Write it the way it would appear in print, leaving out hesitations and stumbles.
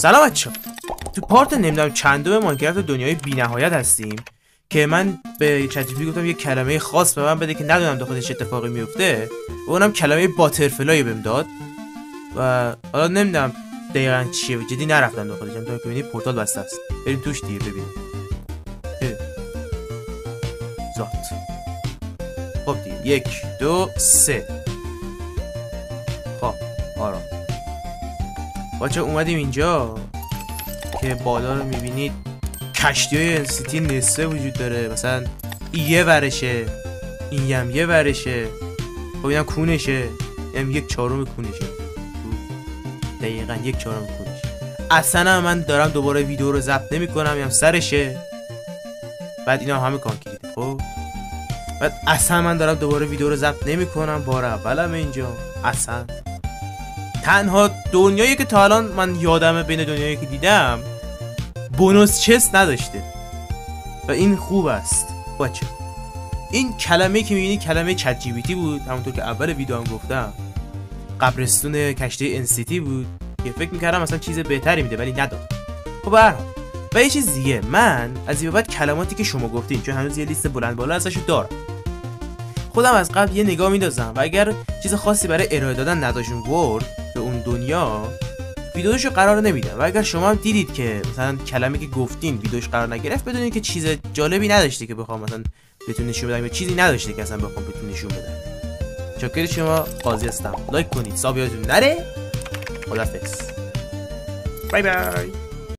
سلام بچه‌ها. تو پارت نمیدونم چندم ماینکرافت دنیای بی‌نهایت هستیم که من به چت جی پی تی گفتم یه کلمه خاص به من بده که ندونم داخلش اتفاقی میفته و اونم کلمه باترفلای بهم داد و حالا نمیدونم دقیقاً چیه و جدی نرفتم داخلش. تا که ببینید پورتال بسته است. بریم توش دیگه ببینیم. زات. خب دیگه 1 2 3. خب آرام. بچه اومدیم اینجا که بالا رو میبینید کشتی های انسیتی نصفه وجود داره، مثلا این یه ورشه، این هم یه ورشه، خب اینم کونشه، اینم 1/4 کونشه، دقیقا 1/4 کونشه. اصلا من دارم دوباره ویدیو رو ضبط نمی کنم، اینم سرشه، بعد اینا همه کانکریته. خب بعد اصلا من دارم دوباره ویدیو رو ضبط نمی کنم، بار اولم اینجا. اصلا تنها دنیایی که تا الان من یادمه بین دنیایی که دیدم بونوس چست نداشته و این خوب است. بچه این کلمه که میبینی کلمه چت جی پی تی بود، همونطور که اول ویدیو هم گفتم. قبرستون کشتی انسیتی بود که فکر میکردم مثلا چیز بهتری میده ولی نداد. خب به هر حال و یه چیز دیگه، من از این به بعد کلماتی که شما گفتین، چون هنوز یه لیست بلند بالا ازش دارم، خودم از قبل یه نگاه میندازم و اگر چیز خاصی برای ارائه دادن نداشون ورد به اون دنیا، ویدیوشو قرار نمیدم. و اگر شما هم دیدید که مثلا کلمه که گفتین ویدیوش قرار نگرفت، بدونید که چیز جالبی نداشته که بخوام مثلا بهتون نشون بدم، یا چیزی نداشته که اصلا بخوام بهتون نشون بدم. چاکر شما، قاضی هستم. لایک کنید، ساب یادتون نره. خدافظ. بای بای.